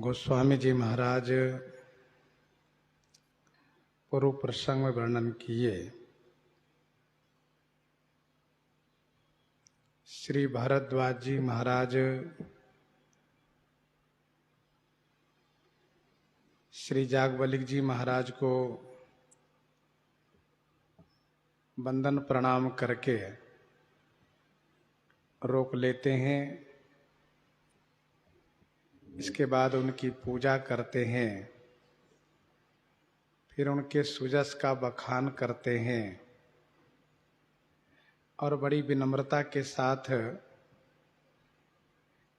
गोस्वामी जी महाराज पूर्व प्रसंग में वर्णन किए। श्री भारद्वाज जी महाराज श्री जागवल्लभ जी महाराज को वंदन प्रणाम करके रोक लेते हैं। इसके बाद उनकी पूजा करते हैं, फिर उनके सुजस का बखान करते हैं और बड़ी विनम्रता के साथ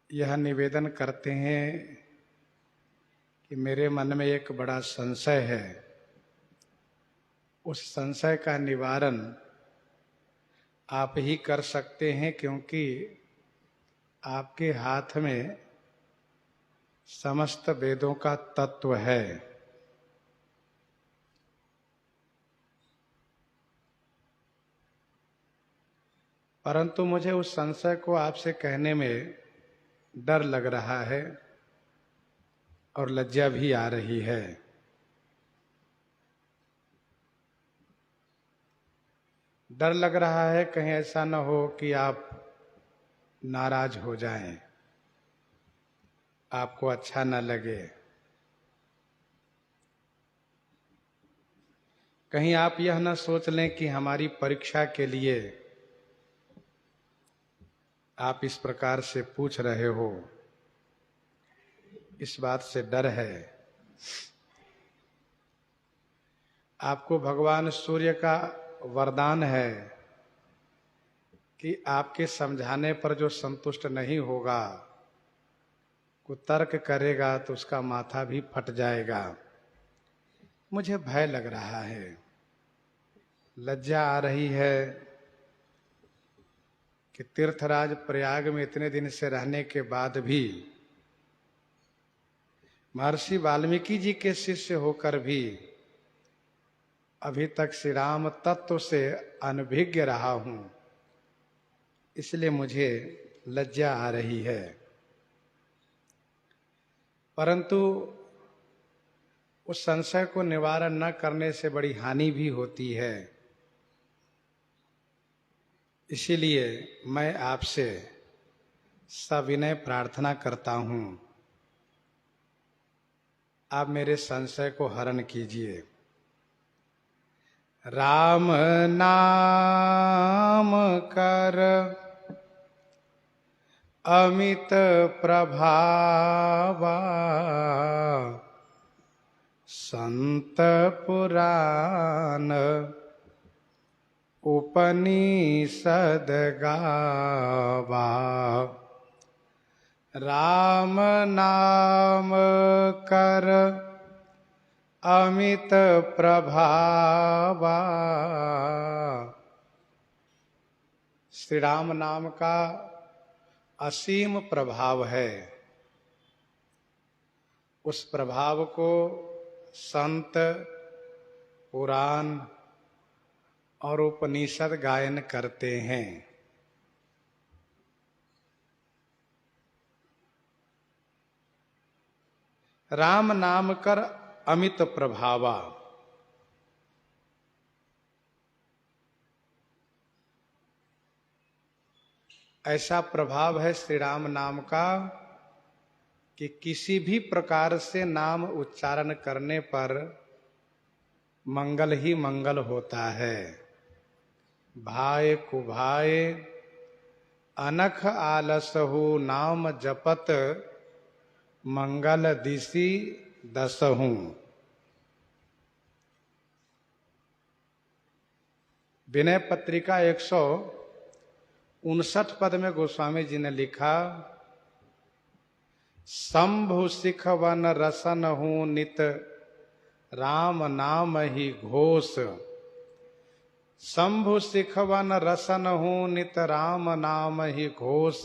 यह निवेदन करते हैं कि मेरे मन में एक बड़ा संशय है। उस संशय का निवारण आप ही कर सकते हैं, क्योंकि आपके हाथ में समस्त वेदों का तत्व है। परंतु मुझे उस संशय को आपसे कहने में डर लग रहा है और लज्जा भी आ रही है। डर लग रहा है कहीं ऐसा न हो कि आप नाराज हो जाएं, आपको अच्छा न लगे। कहीं आप यह न सोच लें कि हमारी परीक्षा के लिए आप इस प्रकार से पूछ रहे हो। इस बात से डर है। आपको भगवान सूर्य का वरदान है कि आपके समझाने पर जो संतुष्ट नहीं होगा, को तर्क करेगा तो उसका माथा भी फट जाएगा। मुझे भय लग रहा है, लज्जा आ रही है कि तीर्थराज प्रयाग में इतने दिन से रहने के बाद भी, महर्षि वाल्मीकि जी के शिष्य होकर भी अभी तक श्री राम तत्व से अनभिज्ञ रहा हूं। इसलिए मुझे लज्जा आ रही है। परंतु उस संशय को निवारण न करने से बड़ी हानि भी होती है। इसीलिए मैं आपसे सविनय प्रार्थना करता हूं, आप मेरे संशय को हरण कीजिए। राम नाम कर अमित प्रभावा, संत पुराण उपनिषद गावा। राम नाम कर अमित प्रभावा। श्री राम नाम का असीम प्रभाव है। उस प्रभाव को संत, पुराण और उपनिषद गायन करते हैं। राम नाम कर अमित प्रभावा। ऐसा प्रभाव है श्री राम नाम का कि किसी भी प्रकार से नाम उच्चारण करने पर मंगल ही मंगल होता है। भाय कुभाय अनख आलसहु, नाम जपत मंगल दिशि दसहु। विनय पत्रिका 159 पद में गोस्वामी जी ने लिखा, शंभु सिख वन रसन हूं नित, राम नाम ही घोष। शंभु सिख वन रसन हूं नित, राम नाम ही घोष।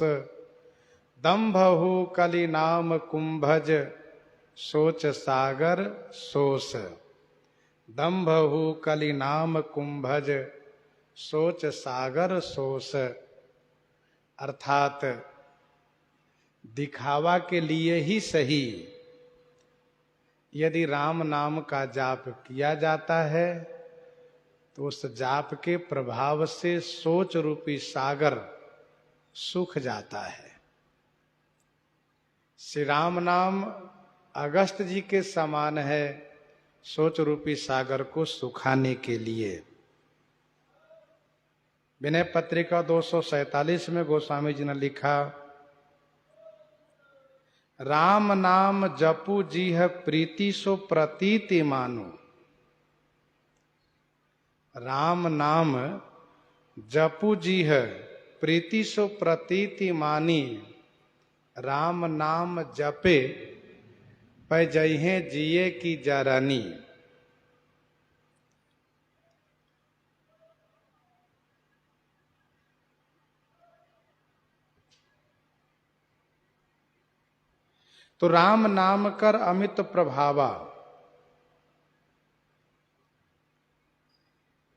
दंभहु कलि नाम कुंभज, सोच सागर सोस। दंभहु कलि नाम कुंभज, सोच सागर सोस। अर्थात दिखावा के लिए ही सही, यदि राम नाम का जाप किया जाता है तो उस जाप के प्रभाव से सोच रूपी सागर सूख जाता है। श्री राम नाम अगस्त जी के समान है सोच रूपी सागर को सुखाने के लिए। विनय पत्रिका 247 में गोस्वामी जी ने लिखा, राम नाम जपू जी है प्रीति सो प्रतीति मानो। राम नाम जपू जी है प्रीति सो प्रतीति मानी। राम नाम जपे पै जइहे जिए की जरनी। तो राम नाम कर अमित प्रभावा।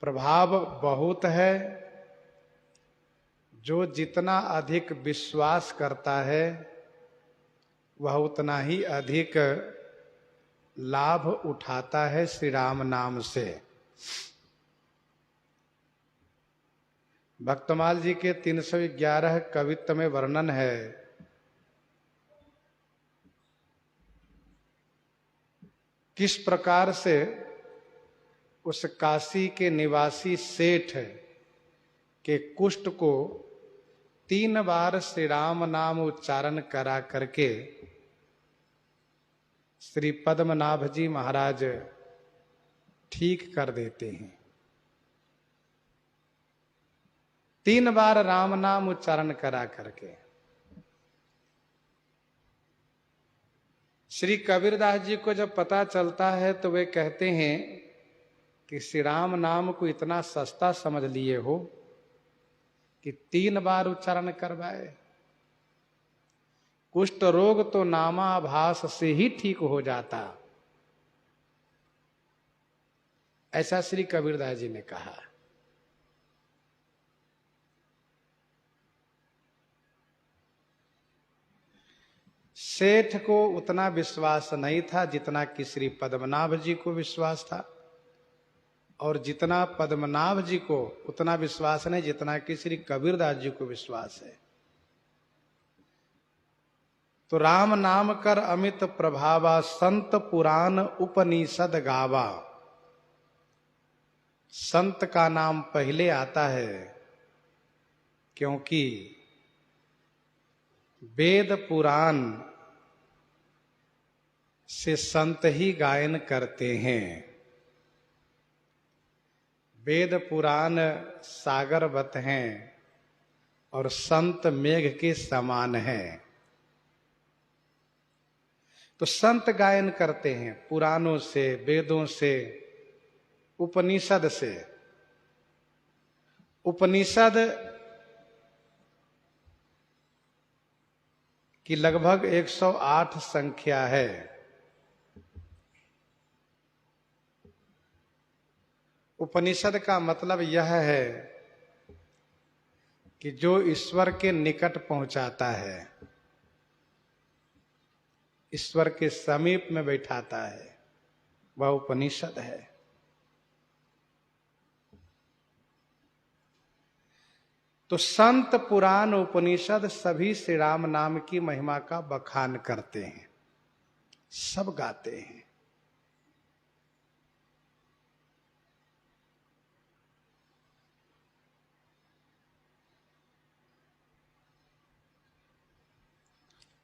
प्रभाव बहुत है। जो जितना अधिक विश्वास करता है वह उतना ही अधिक लाभ उठाता है श्री राम नाम से। भक्तमाल जी के 311 कवित्व में वर्णन है, किस प्रकार से उस काशी के निवासी सेठ के कुष्ठ को 3 बार श्री राम नाम उच्चारण करा करके श्री पद्मनाभ जी महाराज ठीक कर देते हैं। 3 बार राम नाम उच्चारण करा करके। श्री कबीरदास जी को जब पता चलता है तो वे कहते हैं कि श्री राम नाम को इतना सस्ता समझ लिए हो कि 3 बार उच्चारण करवाए। कुष्ठ रोग तो नामाभास से ही ठीक हो जाता, ऐसा श्री कबीरदास जी ने कहा। सेठ को उतना विश्वास नहीं था जितना कि श्री पद्मनाभ जी को विश्वास था, और जितना पद्मनाभ जी को उतना विश्वास नहीं जितना कि श्री कबीरदास जी को विश्वास है। तो राम नाम कर अमित प्रभावा, संत पुराण उपनिषद गावा। संत का नाम पहले आता है क्योंकि वेद पुराण से संत ही गायन करते हैं। वेद पुराण सागरवत हैं और संत मेघ के समान हैं। तो संत गायन करते हैं पुराणों से, वेदों से, उपनिषद से। उपनिषद की लगभग 108 संख्या है। उपनिषद का मतलब यह है कि जो ईश्वर के निकट पहुंचाता है, ईश्वर के समीप में बैठाता है, वह उपनिषद है। तो संत पुराण उपनिषद सभी श्री राम नाम की महिमा का बखान करते हैं, सब गाते हैं।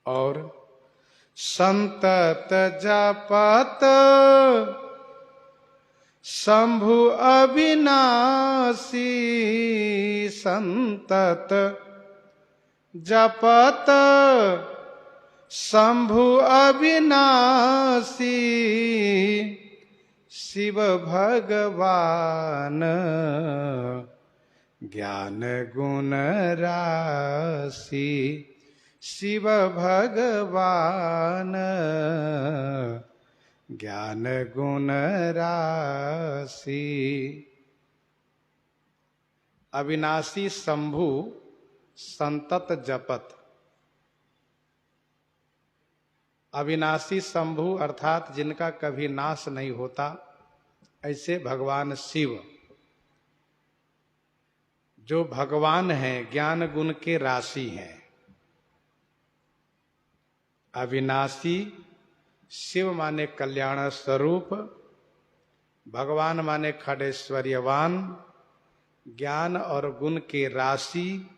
और संतत जपत शंभु अविनाशी, संतत जपत शंभु अविनाशी, शिव भगवान ज्ञान गुण राशि। शिव भगवान ज्ञान गुण राशि। अविनाशी शंभु संतत जपत। अविनाशी शंभु अर्थात जिनका कभी नाश नहीं होता, ऐसे भगवान शिव जो भगवान हैं, ज्ञान गुण के राशि हैं। अविनाशी शिव माने कल्याण स्वरूप, भगवान माने खड़ेश्वर्यवान, ज्ञान और गुण के राशि,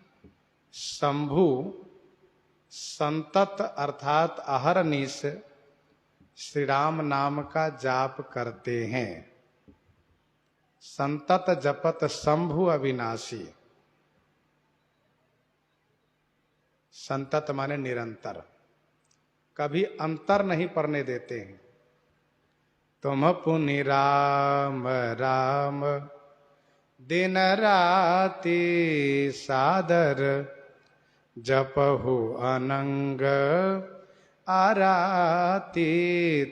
शंभु संतत अर्थात अहरनिश श्री राम नाम का जाप करते हैं। संतत जपत शंभु अविनाशी। संतत माने निरंतर, कभी अंतर नहीं पड़ने देते हैं। तुम पुनि राम राम दिन राति सादर, जपहु अनंग आराती।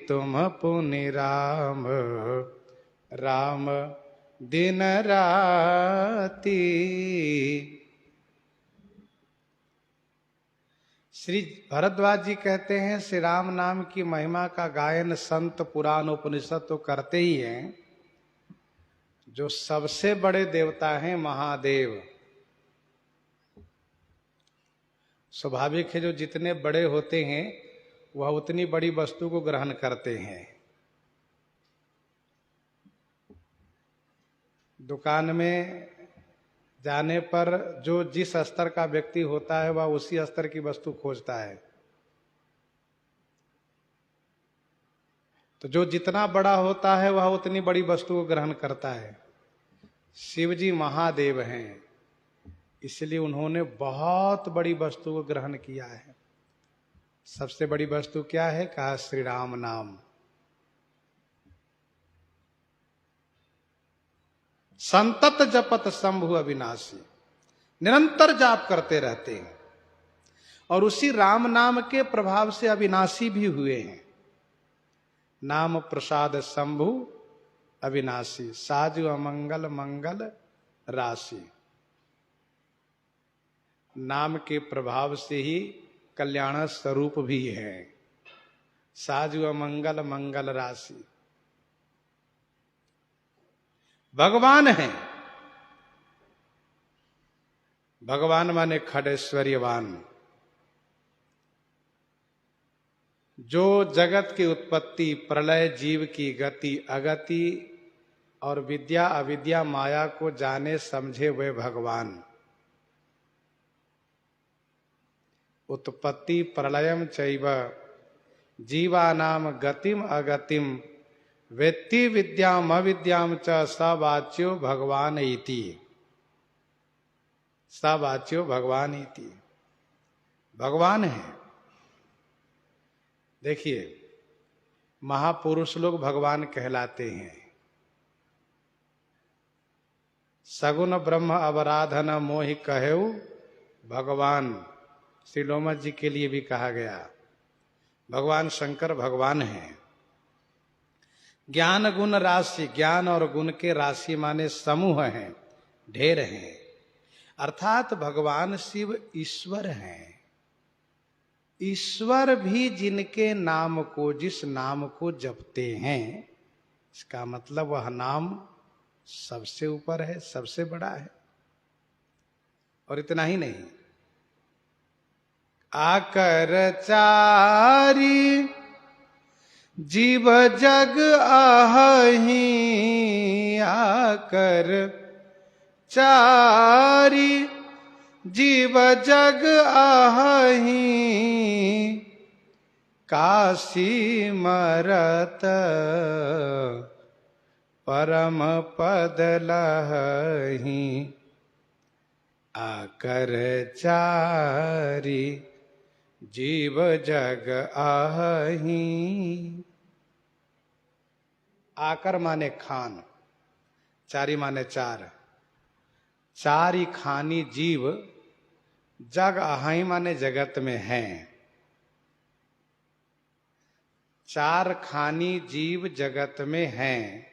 तुम पुनि राम राम दिन राति। श्री भरद्वाज जी कहते हैं, श्री राम नाम की महिमा का गायन संत पुराण उपनिषद तो करते ही हैं। जो सबसे बड़े देवता हैं महादेव, स्वाभाविक है जो जितने बड़े होते हैं वह उतनी बड़ी वस्तु को ग्रहण करते हैं। दुकान में जाने पर जो जिस स्तर का व्यक्ति होता है वह उसी स्तर की वस्तु खोजता है। तो जो जितना बड़ा होता है वह उतनी बड़ी वस्तु को ग्रहण करता है। शिव जी महादेव हैं, इसलिए उन्होंने बहुत बड़ी वस्तु को ग्रहण किया है। सबसे बड़ी वस्तु क्या है? कहा श्री राम नाम। संतत जपत शंभु अविनाशी, निरंतर जाप करते रहते हैं और उसी राम नाम के प्रभाव से अविनाशी भी हुए हैं। नाम प्रसाद शंभु अविनाशी, साजु अमंगल मंगल राशि। नाम के प्रभाव से ही कल्याण स्वरूप भी है। साजु अमंगल मंगल राशि भगवान है। भगवान माने खड़ेश्वर्यवान, जो जगत की उत्पत्ति, प्रलय, जीव की गति, अगति और विद्या अविद्या माया को जाने समझे हुए भगवान। उत्पत्ति प्रलयम चैव जीवानाम गतिम अगतिम वेत्ति विद्याम अविद्याम च सवाच्यो भगवान इति। सवाच्यो भगवान इति, भगवान है। देखिए, महापुरुष लोग भगवान कहलाते हैं। सगुन ब्रह्म अवराधन मोहि कहेउ भगवान, श्री लोमस जी के लिए भी कहा गया। भगवान शंकर भगवान हैं। ज्ञान गुण राशि, ज्ञान और गुण के राशि माने समूह हैं, ढेर हैं। अर्थात भगवान शिव ईश्वर हैं। ईश्वर भी जिनके नाम को, जिस नाम को जपते हैं, इसका मतलब वह नाम सबसे ऊपर है, सबसे बड़ा है। और इतना ही नहीं, आकर चारी जीव जग आहही, आकर चारी जीव जग आहही, काशी मरत परम पद लहही। आकर चारी जीव जग आहही। आकर माने खान, चारी माने चार। चारी खानी जीव जग आहाई माने जगत में हैं। चार खानी जीव जगत में हैं।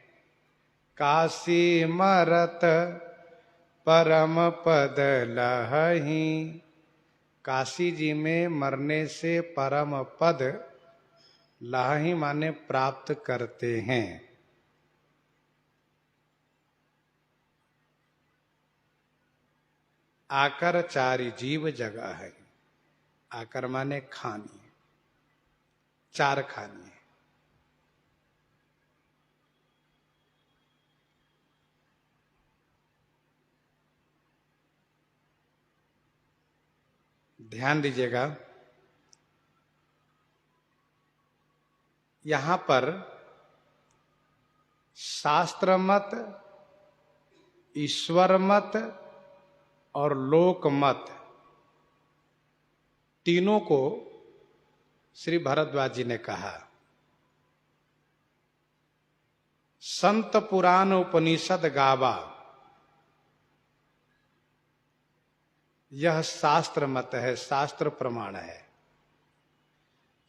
काशी मरत परम पद लहही। काशी जी में मरने से परम पद लाही माने प्राप्त करते हैं। आकर चारि जीव जगह है। आकर माने खानी, चार खानी है। ध्यान दीजिएगा, यहां पर शास्त्र मत, ईश्वर मत और लोक मत तीनों को श्री भरद्वाज जी ने कहा। संत पुराण उपनिषद गावा, यह शास्त्र मत है, शास्त्र प्रमाण है।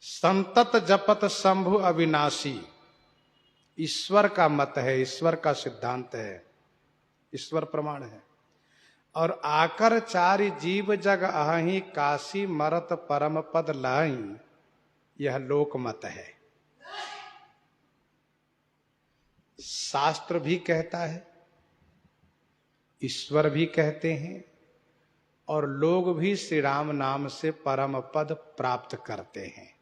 संतत जपत शंभु अविनाशी, ईश्वर का मत है, ईश्वर का सिद्धांत है, ईश्वर प्रमाण है। और आकर चारि जीव जग अहि, काशी मरत परम पद लाही, यह लोक मत है। शास्त्र भी कहता है, ईश्वर भी कहते हैं, और लोग भी श्री राम नाम से परम पद प्राप्त करते हैं।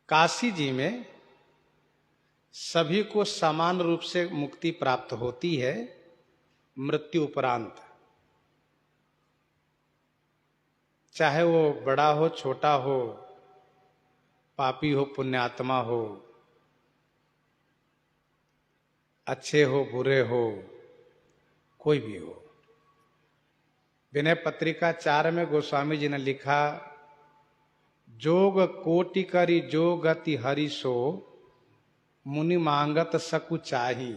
काशी जी में सभी को समान रूप से मुक्ति प्राप्त होती है मृत्यु उपरांत, चाहे वो बड़ा हो छोटा हो, पापी हो पुण्यात्मा हो, अच्छे हो बुरे हो, कोई भी हो। विनय पत्रिका 4 में गोस्वामी जी ने लिखा, जोग कोटि करी जो गति हरि सो, मुनि मांगत सकु चाही।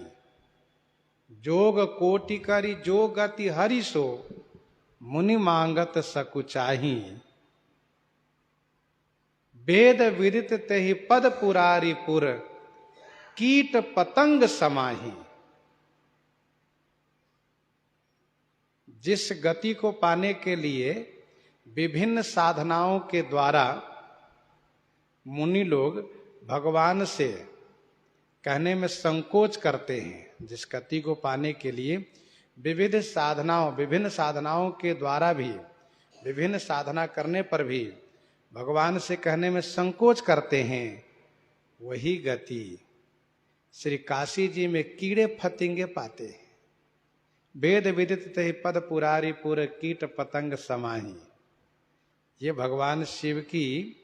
जोग कोटि करी जो गति हरि सो, मुनि मांगत सकु चाही। वेद विदित तेहि पद पुरारी पुर, कीट पतंग समाही। जिस गति को पाने के लिए विभिन्न साधनाओं के द्वारा मुनि लोग भगवान से कहने में संकोच करते हैं, जिस गति को पाने के लिए विभिन्न साधनाओं के द्वारा भी, विभिन्न साधना करने पर भी भगवान से कहने में संकोच करते हैं, वही गति श्री काशी जी में कीड़े फतिंगे पाते हैं। वेद विदित तेहि पद पुरारी पुर, कीट पतंग समाही। ये भगवान शिव की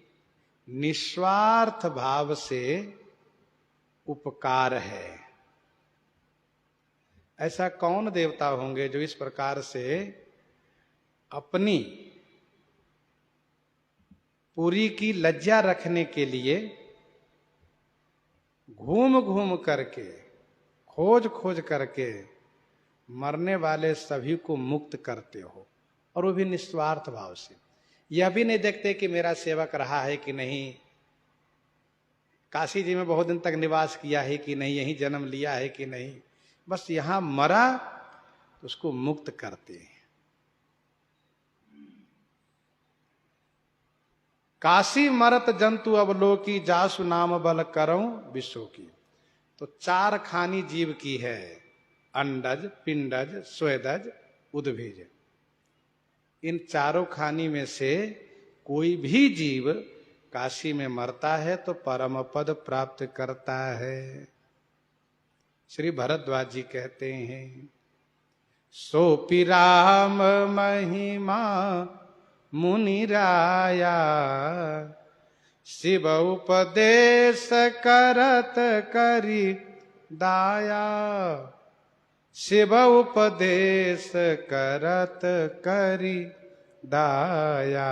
निस्वार्थ भाव से उपकार है। ऐसा कौन देवता होंगे जो इस प्रकार से अपनी पुरी की लज्जा रखने के लिए घूम घूम करके, खोज खोज करके मरने वाले सभी को मुक्त करते हो, और वो भी निस्वार्थ भाव से। यह भी नहीं देखते कि मेरा सेवक रहा है कि नहीं, काशी जी में बहुत दिन तक निवास किया है कि नहीं, यहीं जन्म लिया है कि नहीं, बस यहां मरा तो उसको मुक्त करते हैं। काशी मरत जंतु अवलोकी, जासु नाम बल करऊं विश्व की। तो चार खानी जीव की है, अंडज, पिंडज, स्वेदज, उद्भिज। इन चारों खानी में से कोई भी जीव काशी में मरता है तो परम पद प्राप्त करता है। श्री भरद्वाज जी कहते हैं, सोपि राम महिमा मुनि राया, शिव उपदेश करत करी दाया। शिव उपदेश करत करी दाया,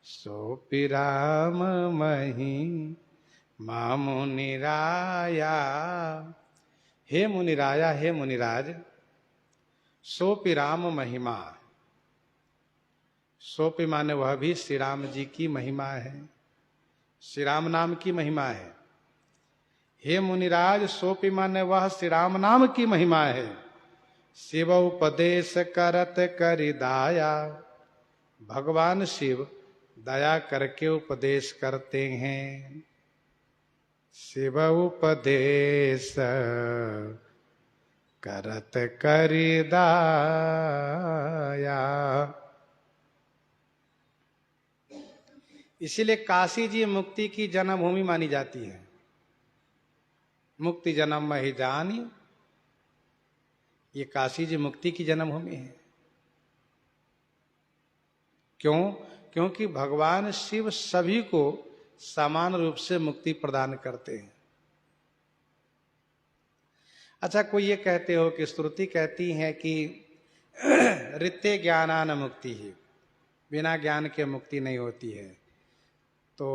सोपि राम महिमा मुनि राया। हे मुनिराया, हे मुनिराज, सोपि राम महिमा। सोपि माने वह भी श्री राम जी की महिमा है, श्री राम नाम की महिमा है। हे मुनिराज, सोपि माने वह श्री राम नाम की महिमा है। शिव उपदेश करत करि दाया। भगवान शिव दया करके उपदेश करते हैं। शिव उपदेश करत करि दाया। इसीलिए काशी जी मुक्ति की जन्मभूमि मानी जाती है। मुक्ति जन्म महि जानी, ये काशी जी मुक्ति की जन्मभूमि है। क्यों? क्योंकि भगवान शिव सभी को समान रूप से मुक्ति प्रदान करते हैं। अच्छा, कोई ये कहते हो कि श्रुति कहती है कि ऋत्ते ज्ञानान मुक्ति ही, बिना ज्ञान के मुक्ति नहीं होती है। तो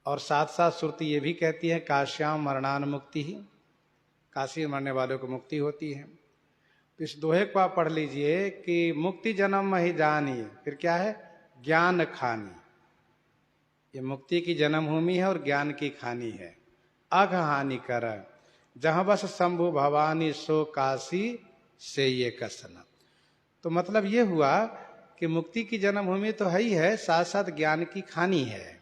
और साथ साथ श्रुति ये भी कहती है काश्याम मरणान मुक्ति ही, काशी में मरने वालों को मुक्ति होती है। तो इस दोहे को आप पढ़ लीजिए कि मुक्ति जन्म ही जानी, फिर क्या है? ज्ञान खानी। ये मुक्ति की जन्मभूमि है और ज्ञान की खानी है। अघ हानि कर जहां बस शंभु भवानी सो काशी से ये कसन। तो मतलब ये हुआ कि मुक्ति की जन्मभूमि तो है ही है, साथ साथ ज्ञान की खानी है।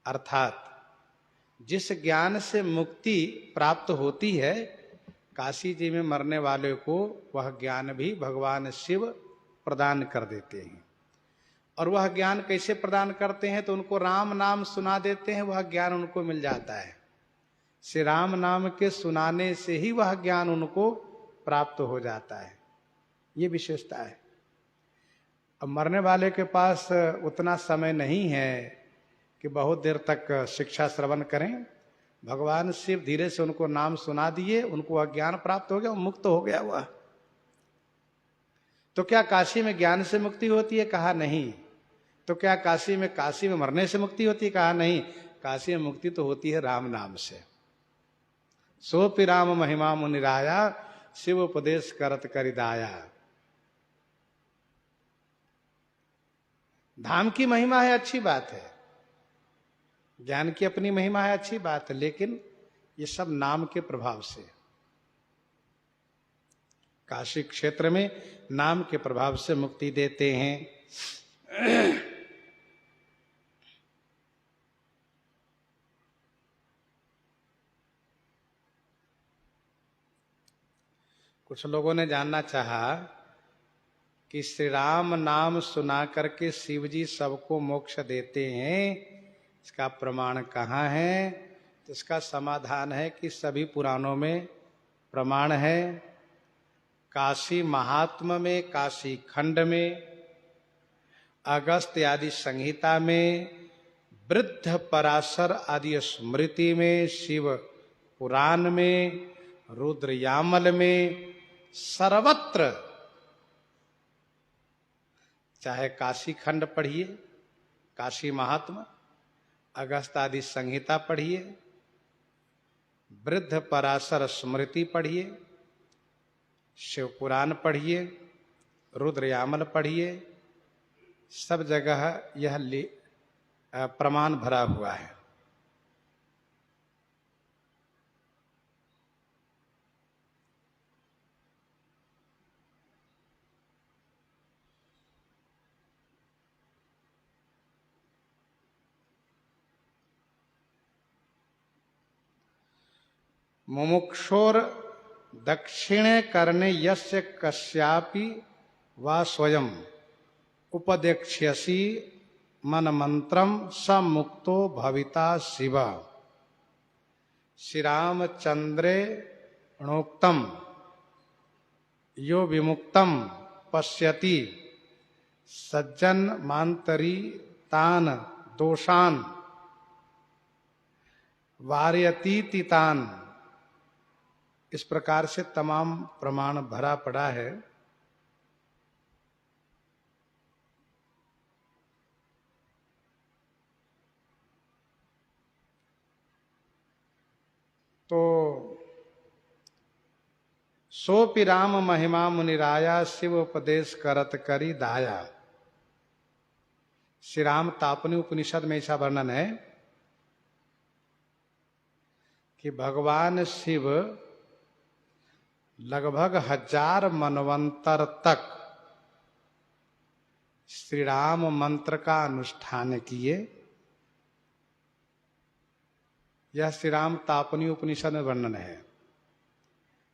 अर्थात जिस ज्ञान से मुक्ति प्राप्त होती है, काशी जी में मरने वाले को वह ज्ञान भी भगवान शिव प्रदान कर देते हैं। और वह ज्ञान कैसे प्रदान करते हैं? तो उनको राम नाम सुना देते हैं, वह ज्ञान उनको मिल जाता है। श्री राम नाम के सुनाने से ही वह ज्ञान उनको प्राप्त हो जाता है। ये विशेषता है। अब मरने वाले के पास उतना समय नहीं है कि बहुत देर तक शिक्षा श्रवण करें। भगवान शिव धीरे से उनको नाम सुना दिए, उनको वह ज्ञान प्राप्त हो गया, मुक्त हो गया वह। तो क्या काशी में ज्ञान से मुक्ति होती है? कहा नहीं। तो क्या काशी में मरने से मुक्ति होती है? कहा नहीं। काशी में मुक्ति तो होती है राम नाम से। सोपि राम महिमा मुनिराया, शिव उपदेश करत करि दाया। धाम की महिमा है, अच्छी बात है। ज्ञान की अपनी महिमा है, अच्छी बात है। लेकिन ये सब नाम के प्रभाव से, काशी क्षेत्र में नाम के प्रभाव से मुक्ति देते हैं। कुछ लोगों ने जानना चाहा कि श्री राम नाम सुना करके शिव जी सबको मोक्ष देते हैं, इसका प्रमाण कहाँ है? तो इसका समाधान है कि सभी पुराणों में प्रमाण है। काशी महात्म में, काशी खंड में, अगस्त्य आदि संहिता में, वृद्ध पराशर आदि स्मृति में, शिव पुराण में, रुद्र यामल में, सर्वत्र, चाहे काशी खंड पढ़िए, काशी महात्मा, अगस्त आदि संहिता पढ़िए, वृद्ध पराशर स्मृति पढ़िए, शिव पुराण पढ़िए, रुद्र यामल पढ़िए, सब जगह यह प्रमाण भरा हुआ है। मुमुक्षोर दक्षिणे करने यस्य कस्यापि वा स्वयं उपदेक्ष्यसि मन मंत्रम स मुक्तो भविता शिव। श्री रामचंद्रे णोक्तम यो विमुक्तम पश्यति सज्जन मांतरी तान दोषान वार्यतीति तान। इस प्रकार से तमाम प्रमाण भरा पड़ा है। तो सोपि राम महिमा मुनिराया, शिव उपदेश करत करि दाया। श्री राम तापनी उपनिषद में ऐसा वर्णन है कि भगवान शिव लगभग 1000 मनवंतर तक श्री राम मंत्र का अनुष्ठान किए। यह श्री राम तापनी उपनिषद में वर्णन है।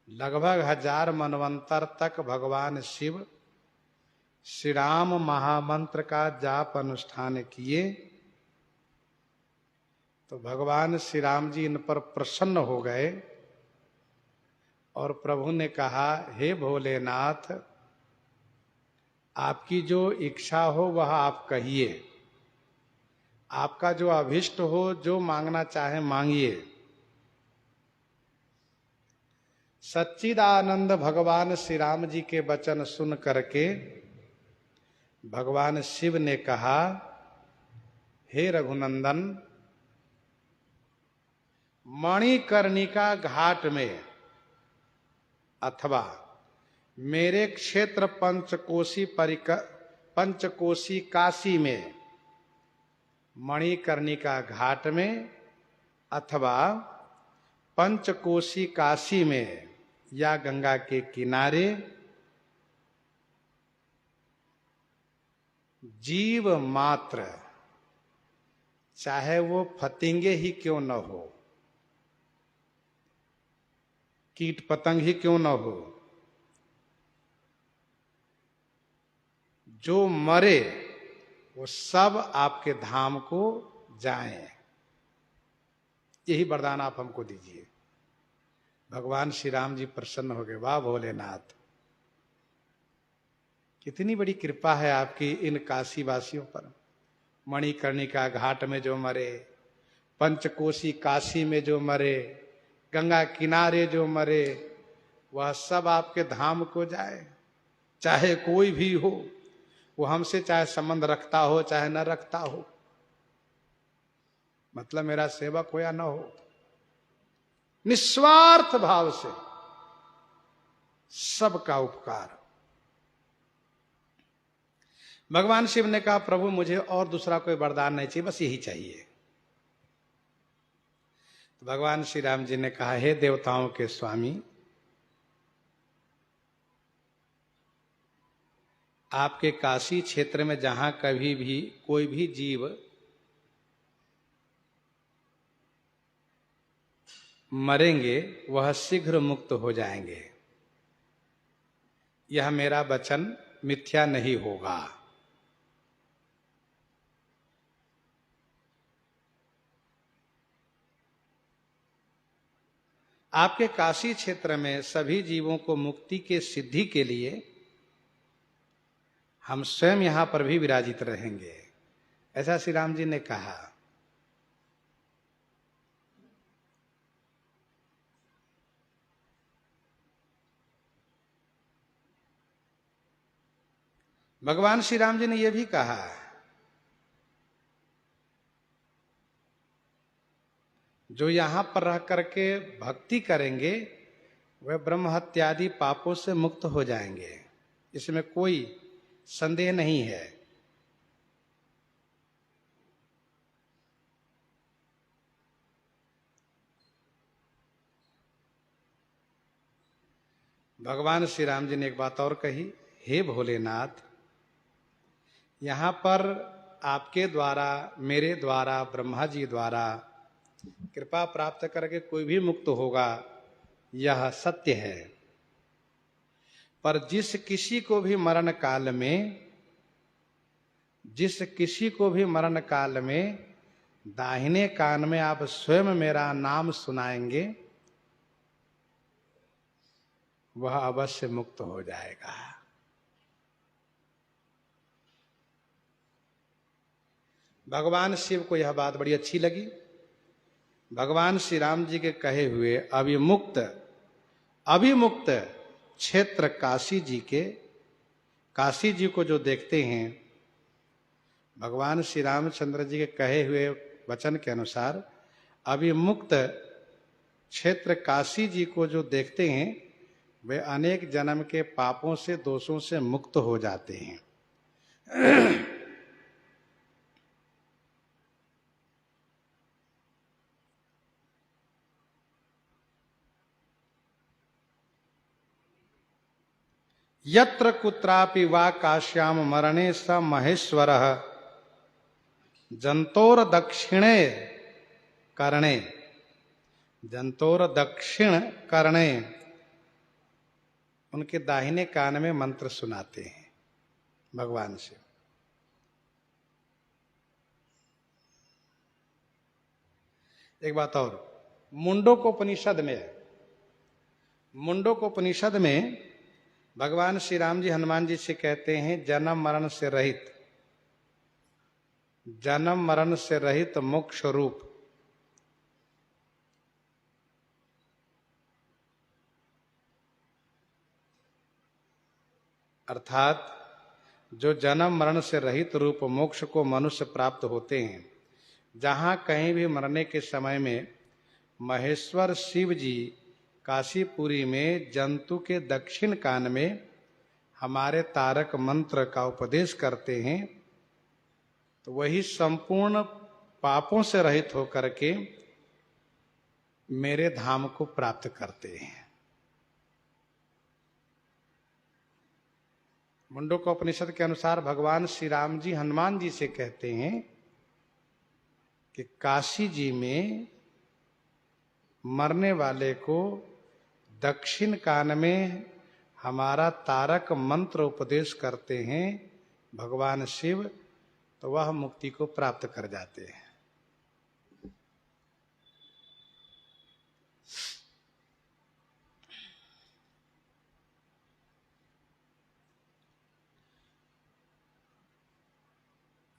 लगभग 1000 मनवंतर तक भगवान शिव श्री राम महामंत्र का जाप अनुष्ठान किए, तो भगवान श्री राम जी इन पर प्रसन्न हो गए और प्रभु ने कहा, हे भोलेनाथ, आपकी जो इच्छा हो वह आप कहिए, आपका जो अभिष्ट हो, जो मांगना चाहे मांगिए। सच्चिदानंद भगवान श्री राम जी के वचन सुन करके भगवान शिव ने कहा, हे रघुनंदन, मणिकर्णिका घाट में अथवा मेरे क्षेत्र पंचकोशी काशी में मणिकर्णिका घाट में अथवा पंचकोशी काशी में या गंगा के किनारे जीव मात्र, चाहे वो फतिंगे ही क्यों न हो, कीट पतंग ही क्यों न हो, जो मरे वो सब आपके धाम को जाएं। यही वरदान आप हमको दीजिए। भगवान श्री राम जी प्रसन्न हो गए। वाह भोलेनाथ, कितनी बड़ी कृपा है आपकी इन काशी वासियों पर। मणिकर्णिका घाट में जो मरे, पंचकोशी काशी में जो मरे, गंगा किनारे जो मरे, वह सब आपके धाम को जाए। चाहे कोई भी हो, वो हमसे चाहे संबंध रखता हो चाहे न रखता हो, मतलब मेरा सेवक हो या न हो, निस्वार्थ भाव से सबका उपकार। भगवान शिव ने कहा, प्रभु मुझे और दूसरा कोई वरदान नहीं चाहिए, बस यही चाहिए। तो भगवान श्री राम जी ने कहा, हे देवताओं के स्वामी, आपके काशी क्षेत्र में जहां कभी भी कोई भी जीव मरेंगे वह शीघ्र मुक्त हो जाएंगे। यह मेरा वचन मिथ्या नहीं होगा। आपके काशी क्षेत्र में सभी जीवों को मुक्ति के सिद्धि के लिए हम स्वयं यहां पर भी विराजित रहेंगे, ऐसा श्री राम जी ने कहा। भगवान श्री राम जी ने यह भी कहा, जो यहां पर रह करके भक्ति करेंगे वह ब्रह्म हत्यादि पापों से मुक्त हो जाएंगे, इसमें कोई संदेह नहीं है। भगवान श्री राम जी ने एक बात और कही, हे भोलेनाथ, यहां पर आपके द्वारा, मेरे द्वारा, ब्रह्मा जी द्वारा कृपा प्राप्त करके कोई भी मुक्त होगा, यह सत्य है। पर जिस किसी को भी मरण काल में दाहिने कान में आप स्वयं मेरा नाम सुनाएंगे, वह अवश्य मुक्त हो जाएगा। भगवान शिव को यह बात बड़ी अच्छी लगी। भगवान श्री राम जी के कहे हुए अभिमुक्त क्षेत्र काशी जी को जो देखते हैं, भगवान श्री रामचंद्र जी के कहे हुए वचन के अनुसार अभिमुक्त क्षेत्र काशी जी को जो देखते हैं, वे अनेक जन्म के पापों से, दोषों से मुक्त हो जाते हैं। यत्र कुत्रापि वा काश्याम मरणे स महेश्वरः जंतोर दक्षिणे कर्णे, जंतोर दक्षिण कर्णे, उनके दाहिने कान में मंत्र सुनाते हैं भगवान से। एक बात और, मुंडकोपनिषद में भगवान श्री राम जी हनुमान जी से कहते हैं जन्म मरण से रहित, जन्म मरण से रहित मोक्ष रूप अर्थात जो जन्म मरण से रहित रूप मोक्ष को मनुष्य प्राप्त होते हैं, जहां कहीं भी मरने के समय में महेश्वर शिव जी काशीपुरी में जंतु के दक्षिण कान में हमारे तारक मंत्र का उपदेश करते हैं, तो वही संपूर्ण पापों से रहित होकर के मेरे धाम को प्राप्त करते हैं। मुंडकोपनिषद के अनुसार भगवान श्री राम जी हनुमान जी से कहते हैं कि काशी जी में मरने वाले को दक्षिण कान में हमारा तारक मंत्र उपदेश करते हैं भगवान शिव, तो वह मुक्ति को प्राप्त कर जाते हैं।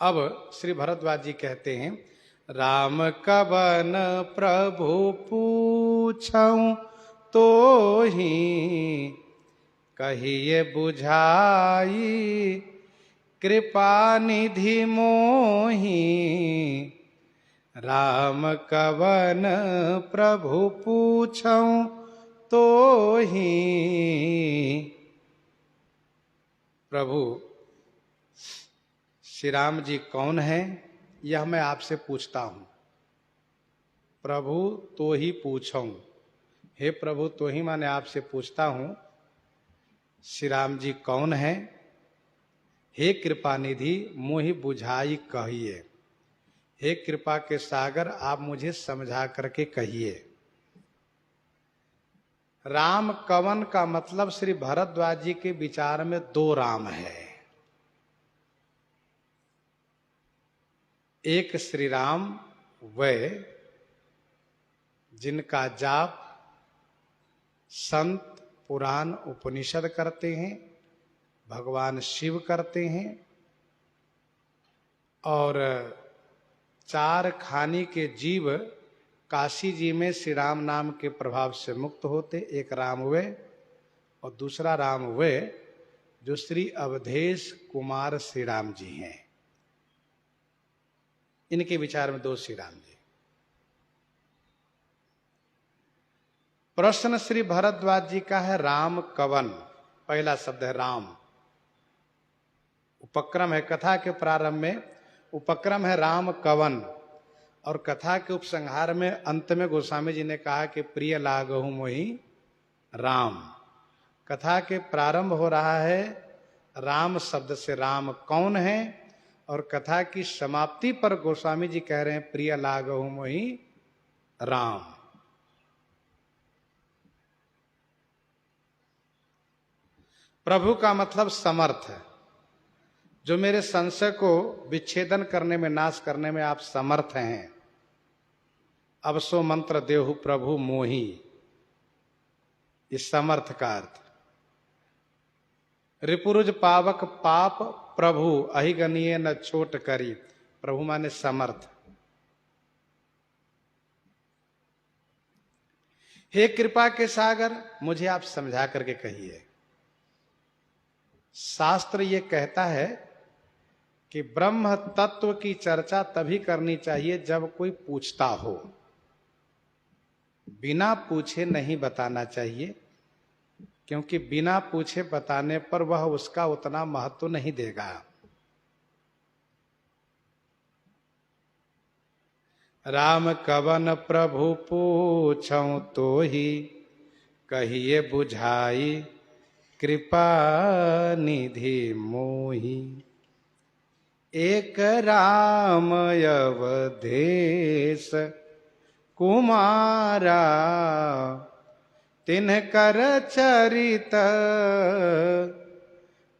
अब श्री भरद्वाज जी कहते हैं राम कवन प्रभु पूछऊं तो ही कहिए बुझाई, कृपा निधि मोही राम कवन प्रभु पूछऊं तो ही। प्रभु श्री राम जी कौन है, यह मैं आपसे पूछता हूं। प्रभु तो ही पूछूं, हे प्रभु तो ही माने आपसे पूछता हूं श्री राम जी कौन है। हे कृपा निधि मोहि बुझाई कहिए, हे कृपा के सागर आप मुझे समझा करके कहिए। राम कवन का मतलब श्री भरद्वाज जी के विचार में दो राम है। एक श्री राम वह जिनका जाप संत पुराण उपनिषद करते हैं, भगवान शिव करते हैं, और चार खानी के जीव काशी जी में श्री राम नाम के प्रभाव से मुक्त होते। एक राम वे और दूसरा राम वे जो श्री अवधेश कुमार श्री राम जी हैं। इनके विचार में दो श्री राम जी। प्रश्न श्री भरद्वाज जी का है राम कवन। पहला शब्द है राम, उपक्रम है कथा के प्रारंभ में, उपक्रम है राम कवन, और कथा के उपसंहार में अंत में गोस्वामी जी ने कहा कि प्रिय लागहु मोहि राम। कथा के प्रारंभ हो रहा है राम शब्द से, राम कौन है, और कथा की समाप्ति पर गोस्वामी जी कह रहे हैं प्रिय लागहु मोहि राम। प्रभु का मतलब समर्थ है, जो मेरे संशय को विच्छेदन करने में, नाश करने में आप समर्थ हैं। अब सो मंत्र देहु प्रभु मोहि, इस समर्थ का अर्थ। रिपुरुज पावक पाप प्रभु अहिगनीय न छोट करी, प्रभु माने समर्थ। हे कृपा के सागर मुझे आप समझा करके कहिए। शास्त्र ये कहता है कि ब्रह्म तत्व की चर्चा तभी करनी चाहिए जब कोई पूछता हो, बिना पूछे नहीं बताना चाहिए, क्योंकि बिना पूछे बताने पर वह उसका उतना महत्व नहीं देगा। राम कवन प्रभु पूछऊं तो ही कहिए बुझाई, कृपा निधि मोहि। एक राम अवधेश कुमारा, तिनकर चरित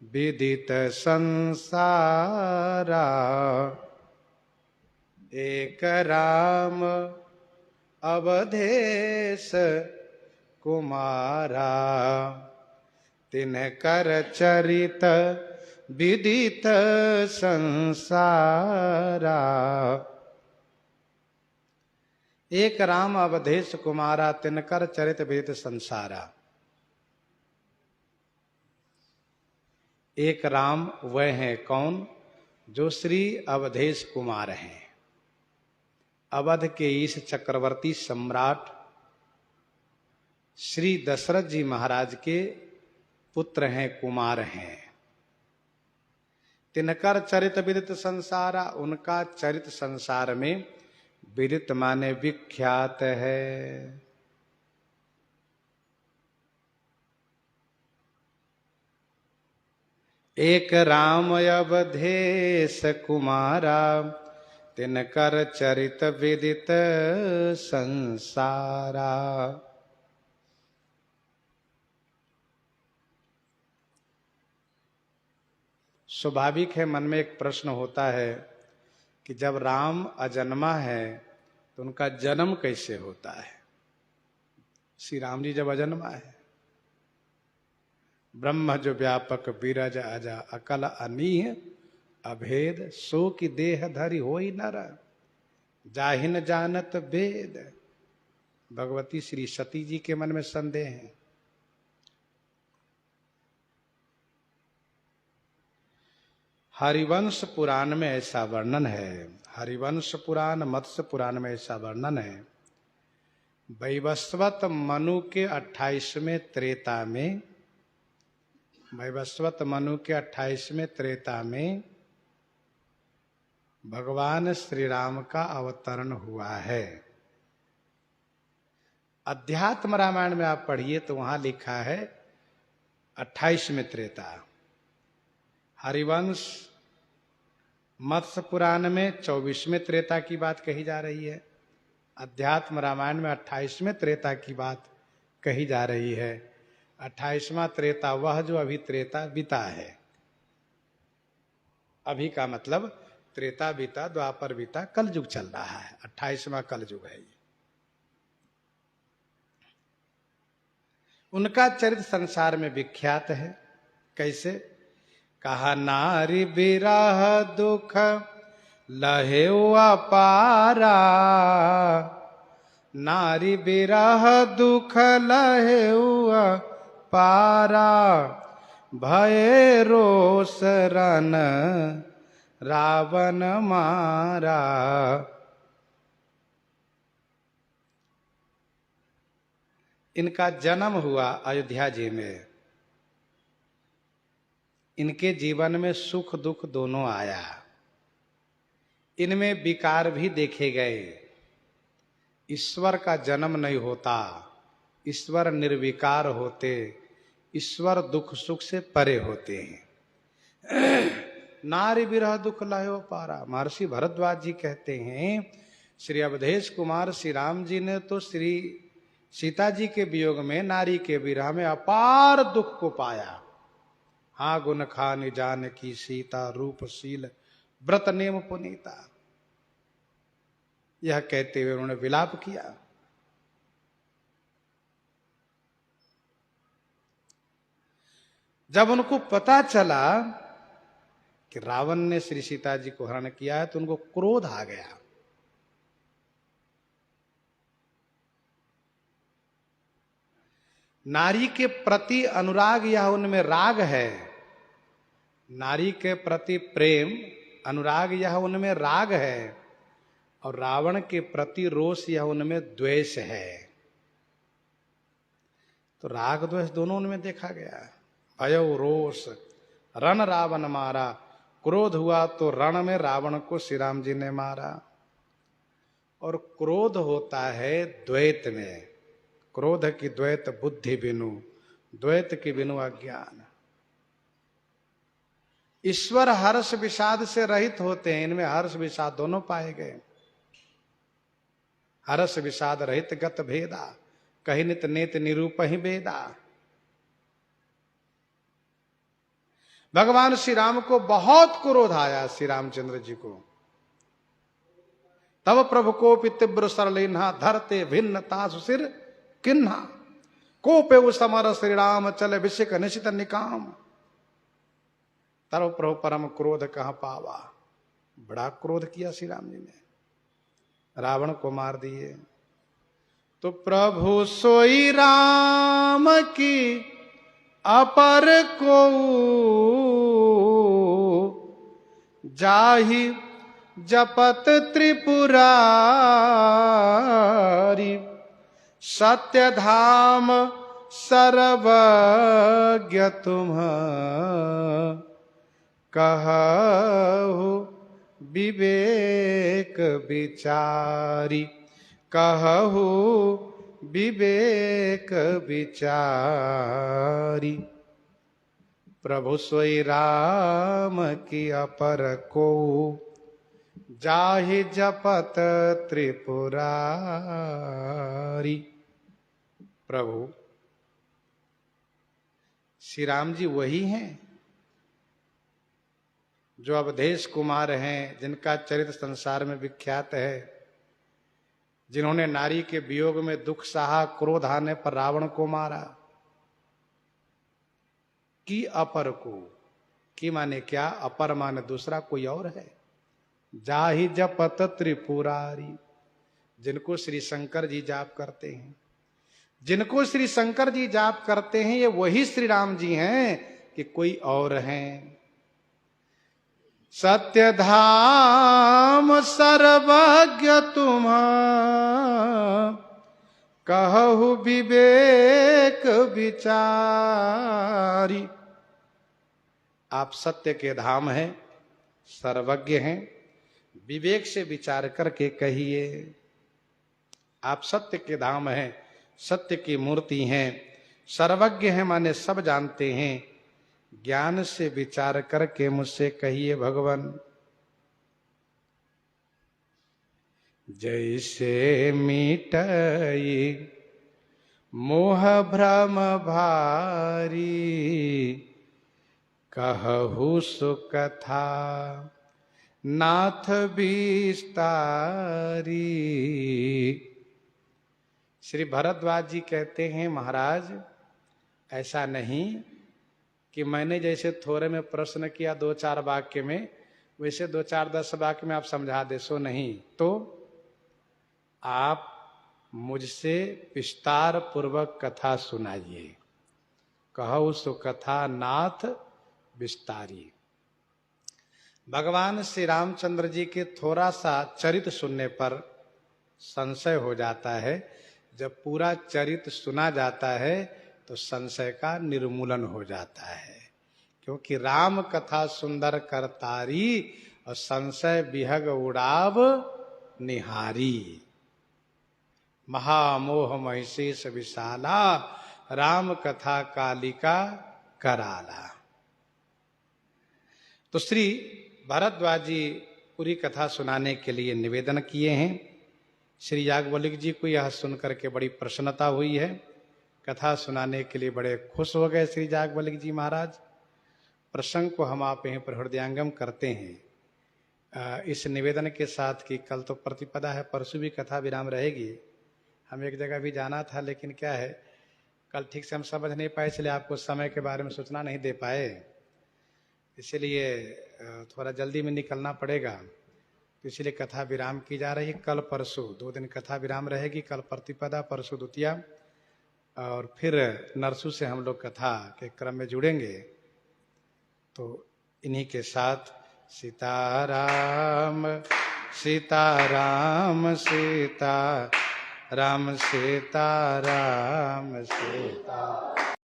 विदित संसारा। एक राम अवधेश कुमारा, तिनकर चरित विदित संसारा। एक राम अवधेश कुमारा, तिनकर चरित विदित संसारा। एक राम वह हैं कौन, जो श्री अवधेश कुमार हैं। अवध के इस चक्रवर्ती सम्राट श्री दशरथ जी महाराज के पुत्र हैं, कुमार हैं। तिनकर चरित विदित संसारा, उनका चरित संसार में विदित माने विख्यात है। एक राम अवधेश कुमारा, तिनकर चरित विदित संसारा। स्वाभाविक है, मन में एक प्रश्न होता है कि जब राम अजन्मा है तो उनका जन्म कैसे होता है। श्री राम जी जब अजन्मा है, ब्रह्म जो व्यापक बीरज अजा अकल अनीह अभेद, सो की देह धरि होई नर जाहिन जानत वेद। भगवती श्री सती जी के मन में संदेह है। हरिवंश पुराण में ऐसा वर्णन है, हरिवंश पुराण मत्स्य पुराण में ऐसा वर्णन है। वैवस्वत मनु के 28वें त्रेता में, वैवस्वत मनु के 28वें त्रेता में भगवान श्री राम का अवतरण हुआ है। अध्यात्म रामायण में आप पढ़िए तो वहां लिखा है 28वें त्रेता। हरिवंश मत्स्य पुराण में 24वें त्रेता की बात कही जा रही है। अध्यात्म रामायण में 28वें त्रेता की बात कही जा रही है। 28वां त्रेता वह जो अभी त्रेता बीता है। अभी का मतलब त्रेता बीता, द्वापर बीता, कलयुग चल रहा है। 28वां कलयुग है ये। उनका चरित्र संसार में विख्यात है। कैसे? कहा नारी बिरह दुख लहेउ अपारा, नारी बिरह दुख लहेउ अपारा, भय रोष रन रावण मारा। इनका जन्म हुआ अयोध्या जी में। इनके जीवन में सुख दुख दोनों आया। इनमें विकार भी देखे गए। ईश्वर का जन्म नहीं होता, ईश्वर निर्विकार होते, ईश्वर दुख सुख से परे होते हैं। नारी विरह दुख लायो पारा। महर्षि भरद्वाज जी कहते हैं, श्री अवधेश कुमार श्री राम जी ने तो श्री सीता जी के वियोग में, नारी के विरह में अपार दुख को पाया। हाँ गुण खान जान की सीता, रूपशील व्रत नेम पुनीता। यह कहते हुए उन्होंने विलाप किया। जब उनको पता चला कि रावण ने श्री सीता जी को हरण किया है तो उनको क्रोध आ गया। नारी के प्रति अनुराग यह उनमें राग है। नारी के प्रति प्रेम अनुराग यह उनमें राग है, और रावण के प्रति रोष यह उनमें द्वेष है। तो राग द्वेष दोनों उनमें देखा गया। भयो रोष रण रावण मारा। क्रोध हुआ तो रण में रावण को श्री राम जी ने मारा। और क्रोध होता है द्वैत में। क्रोध की द्वैत बुद्धि बिनु द्वैत के बिनु अज्ञान। ईश्वर हर्ष विषाद से रहित होते हैं, इनमें हर्ष विषाद दोनों पाए गए। हर्ष विषाद रहित गत भेदा, कही नित नेत निरूप ही वेदा। भगवान श्री राम को बहुत क्रोध आया, श्री रामचंद्र जी को। तब प्रभु को तीव्र सरलेन्हा, धरते भिन्न तासु सिर किन्हा। कोपे समर श्री राम चले विषिक निशित निकाम। तब प्रभु परम क्रोध कहां पावा। बड़ा क्रोध किया श्री राम जी ने, रावण को मार दिए। तो प्रभु सोई राम की अपर को जाहि जपत त्रिपुरारी। सत्य धाम सर्वज्ञ तुम कहु विवेक विचारी। कहु विवेक विचारी। प्रभु सोई राम की अपर को जाहि जपत त्रिपुरारी। प्रभु श्री राम जी वही हैं जो अवधेश कुमार हैं, जिनका चरित्र संसार में विख्यात है, जिन्होंने नारी के वियोग में दुख सहा, क्रोध आने पर रावण को मारा। की अपर को, की माने क्या, अपर माने दूसरा कोई और है। जाहि जपत त्रिपुरारी, जिनको श्री शंकर जी जाप करते हैं, जिनको श्री शंकर जी जाप करते हैं, ये वही श्री राम जी हैं कि कोई और हैं। सत्य धाम सर्वज्ञ तुम कहु विवेक विचारी। आप सत्य के धाम हैं, सर्वज्ञ हैं, विवेक से विचार करके कहिए। आप सत्य के धाम हैं, सत्य की मूर्ति हैं, सर्वज्ञ हैं माने सब जानते हैं। ज्ञान से विचार करके मुझसे कहिए भगवान। जैसे मिटई मोह भ्रम भारी, कहु सुकथा नाथ विस्तारी। श्री भरद्वाज जी कहते हैं, महाराज ऐसा नहीं कि मैंने जैसे थोड़े में प्रश्न किया 2-4 वाक्य में, वैसे 2-4-10 वाक्य में आप समझा दे, सो नहीं। तो आप मुझसे विस्तार पूर्वक कथा सुनाइए। कहु सो कथा नाथ विस्तारी। भगवान श्री रामचंद्र जी के थोड़ा सा चरित्र सुनने पर संशय हो जाता है। जब पूरा चरित्र सुना जाता है तो संशय का निर्मूलन हो जाता है, क्योंकि राम कथा सुंदर करतारी और संशय विहग उड़ाव निहारी। महामोह महिषेश विशाला, राम कथा कालिका कराला। तो श्री भरद्वाज जी पूरी कथा सुनाने के लिए निवेदन किए हैं। श्री याज्ञवल्क्य जी को यह सुनकर के बड़ी प्रसन्नता हुई है। कथा सुनाने के लिए बड़े खुश हो गए श्री याज्ञवल्क्य जी महाराज। प्रसंग को हम आप यहीं पर हृदयांगम करते हैं इस निवेदन के साथ कि कल तो प्रतिपदा है, परसों भी कथा विराम रहेगी। हम एक जगह भी जाना था, लेकिन क्या है कल ठीक से हम समझ नहीं पाए, इसलिए आपको समय के बारे में सूचना नहीं दे पाए, इसलिए थोड़ा जल्दी में निकलना पड़ेगा। तो इसलिए कथा विराम की जा रही है। कल परसों 2 दिन कथा विराम रहेगी। कल प्रतिपदा, परसों द्वितीया, और फिर नरसू से हम लोग कथा के क्रम में जुड़ेंगे। तो इन्हीं के साथ सीताराम सीताराम सीता राम सीताराम सीता